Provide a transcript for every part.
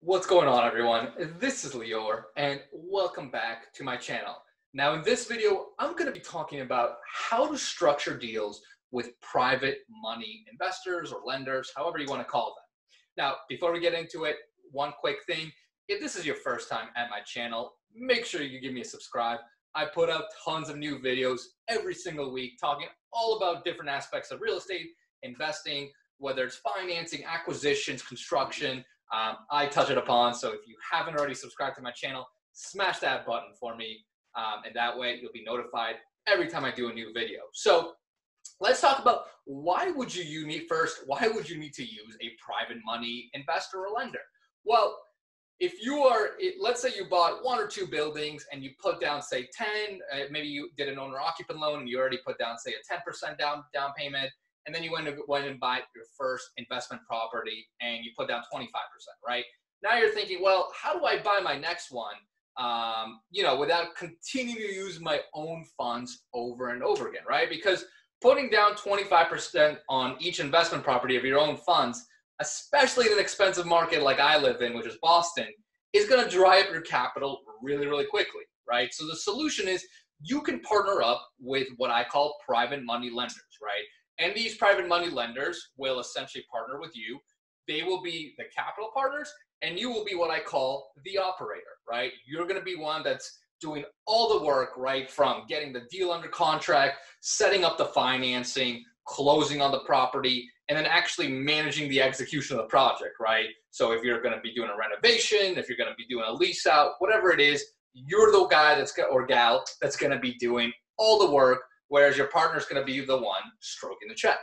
What's going on, everyone? This is Lior, and welcome back to my channel. Now, in this video, I'm going to be talking about how to structure deals with private money investors or lenders, however you want to call them. Now, before we get into it, one quick thing. If this is your first time at my channel, make sure you give me a subscribe. I put out tons of new videos every single week talking all about different aspects of real estate, investing, whether it's financing, acquisitions, construction. I touch it upon. So if you haven't already subscribed to my channel, smash that button for me. And that way you'll be notified every time I do a new video. So let's talk about why would you need to use a private money investor or lender? Well, if you are, let's say you bought one or two buildings and you put down, say 10, maybe you did an owner occupant loan and you already put down, say a 10% down payment. And then you went and buy your first investment property and you put down 25%, right? Now you're thinking, well, how do I buy my next one, without continuing to use my own funds over and over again, right? Because putting down 25% on each investment property of your own funds, especially in an expensive market like I live in, which is Boston, is going to dry up your capital really, really quickly, right? So the solution is you can partner up with what I call private money lenders, right? And these private money lenders will essentially partner with you. They will be the capital partners, and you will be what I call the operator, right? You're going to be one that's doing all the work, right? From getting the deal under contract, setting up the financing, closing on the property, and then actually managing the execution of the project, right? So if you're going to be doing a renovation, if you're going to be doing a lease out, whatever it is, you're the guy or gal that's going to be doing all the work, whereas your partner is going to be the one stroking the check.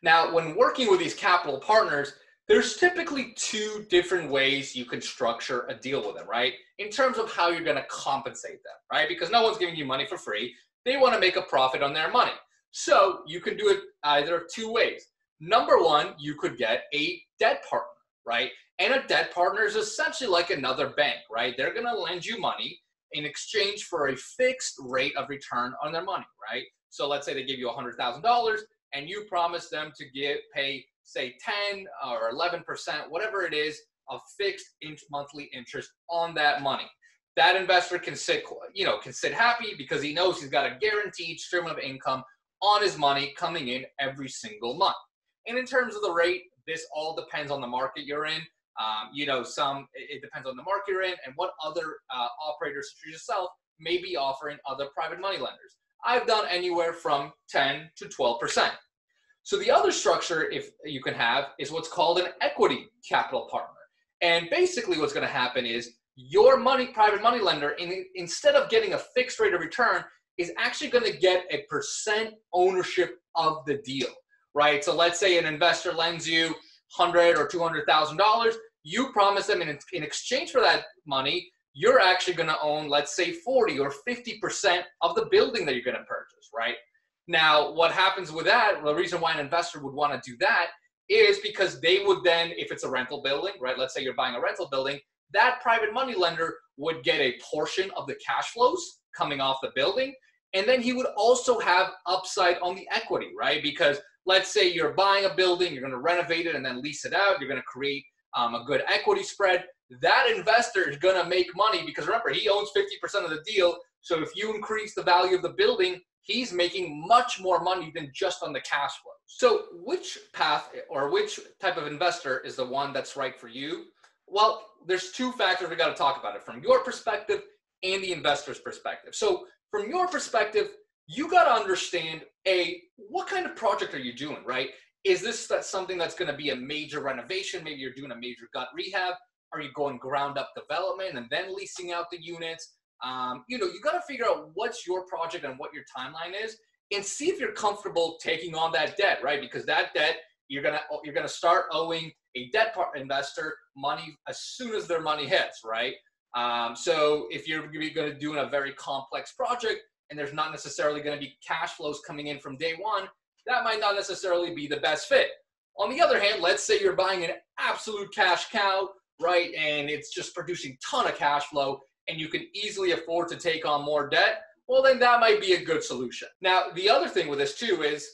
Now, when working with these capital partners, there's typically two different ways you can structure a deal with them, right? In terms of how you're going to compensate them, right? Because no one's giving you money for free. They want to make a profit on their money. So you can do it either two ways. Number one, you could get a debt partner, right? And a debt partner is essentially like another bank, right? They're going to lend you money in exchange for a fixed rate of return on their money, right? So let's say they give you $100,000 and you promise them to pay, say 10 or 11%, whatever it is, of fixed monthly interest on that money. That investor can sit happy because he knows he's got a guaranteed stream of income on his money coming in every single month. And in terms of the rate, this all depends on the market you're in. It depends on the market you're in and what other operators such as yourself may be offering other private money lenders. I've done anywhere from 10 to 12%. So the other structure if you can have is what's called an equity capital partner. And basically what's going to happen is your private money lender, instead of getting a fixed rate of return, is actually going to get a percent ownership of the deal, right? So let's say an investor lends you $100,000 or $200,000. You promise them in exchange for that money, you're actually going to own, let's say 40 or 50% of the building that you're going to purchase, right? Now, what happens with that, the reason why an investor would want to do that is because they would then, if it's a rental building, right? Let's say you're buying a rental building, that private money lender would get a portion of the cash flows coming off the building. And then he would also have upside on the equity, right? Because let's say you're buying a building, you're going to renovate it and then lease it out. You're going to create a good equity spread. That investor is going to make money because remember, he owns 50% of the deal. So if you increase the value of the building, he's making much more money than just on the cash flow. So which path or which type of investor is the one that's right for you? Well, there's two factors we got to talk about it from your perspective and the investor's perspective. So from your perspective, you got to understand, what kind of project are you doing, right? Is this something that's going to be a major renovation? Maybe you're doing a major gut rehab. Are you going ground up development and then leasing out the units? You got to figure out what's your project and what your timeline is and see if you're comfortable taking on that debt, right? Because that debt, you're going to start owing a debt investor money as soon as their money hits, right? So if you're going to do a very complex project and there's not necessarily going to be cash flows coming in from day one, that might not necessarily be the best fit. On the other hand, let's say you're buying an absolute cash cow, right? And it's just producing a ton of cash flow and you can easily afford to take on more debt. Well, then that might be a good solution. Now, the other thing with this too is,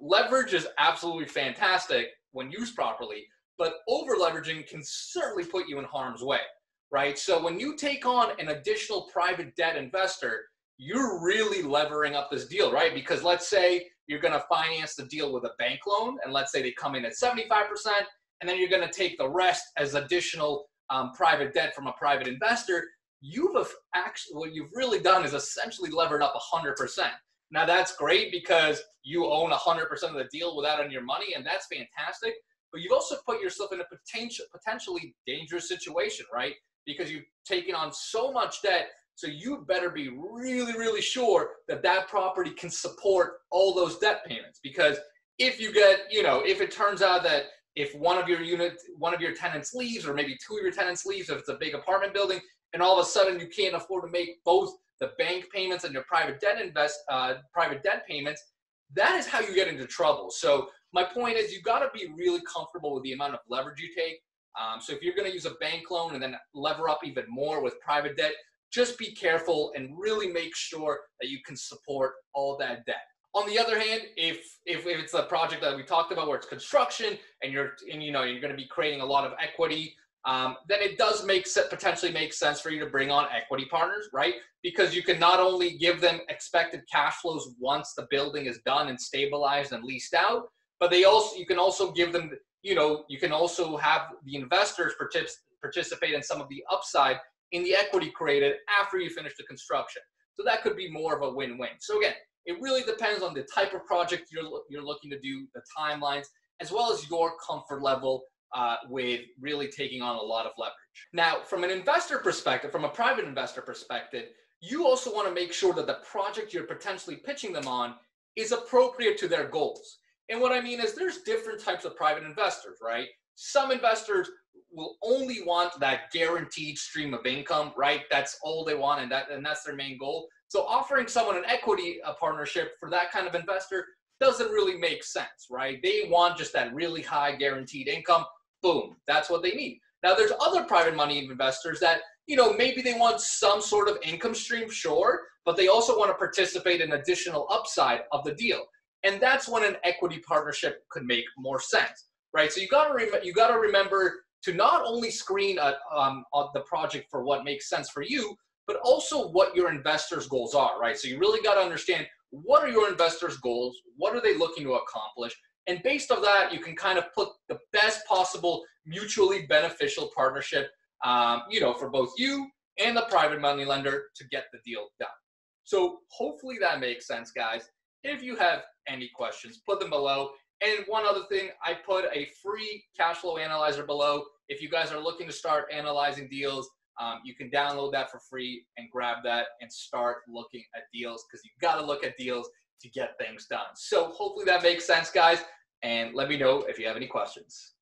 leverage is absolutely fantastic when used properly, but over leveraging can certainly put you in harm's way, right? So when you take on an additional private debt investor, you're really levering up this deal, right? Because let's say you're going to finance the deal with a bank loan, and let's say they come in at 75%, and then you're going to take the rest as additional private debt from a private investor. What you've really done is essentially levered up 100%. Now that's great because you own 100% of the deal without any of your money, and that's fantastic. But you've also put yourself in a potentially dangerous situation, right? Because you've taken on so much debt, so you better be really, really sure that that property can support all those debt payments. Because if you get, if it turns out that if one of your tenants leaves, or maybe two of your tenants leaves, if it's a big apartment building, and all of a sudden you can't afford to make both the bank payments and your private debt payments, that is how you get into trouble. So my point is, you got to be really comfortable with the amount of leverage you take. So if you're going to use a bank loan and then lever up even more with private debt, just be careful and really make sure that you can support all that debt. On the other hand, if it's a project that we talked about where it's construction and you're going to be creating a lot of equity, then it does potentially make sense for you to bring on equity partners, right? Because you can not only give them expected cash flows once the building is done and stabilized and leased out, but you can also give them, you can also have the investors participate in some of the upside in the equity created after you finish the construction. So that could be more of a win-win. So again, it really depends on the type of project you're looking to do, the timelines, as well as your comfort level with really taking on a lot of leverage. Now, from an investor perspective, from a private investor perspective, you also want to make sure that the project you're potentially pitching them on is appropriate to their goals. And what I mean is there's different types of private investors, right? Some investors will only want that guaranteed stream of income, right? That's all they want, and that's their main goal. So offering someone an equity partnership for that kind of investor doesn't really make sense, right? They want just that really high guaranteed income. Boom, that's what they need. Now, there's other private money investors that, maybe they want some sort of income stream, sure, but they also want to participate in additional upside of the deal. And that's when an equity partnership could make more sense, right? So you got to remember to not only screen the project for what makes sense for you, but also what your investors' goals are, right? So you really got to understand, what are your investors' goals? What are they looking to accomplish? And based on that, you can kind of put the best possible mutually beneficial partnership, for both you and the private money lender to get the deal done. So hopefully that makes sense, guys. If you have any questions, put them below. And one other thing, I put a free cash flow analyzer below. If you guys are looking to start analyzing deals, you can download that for free and grab that and start looking at deals, because you got to look at deals to get things done. So hopefully that makes sense, guys. And let me know if you have any questions.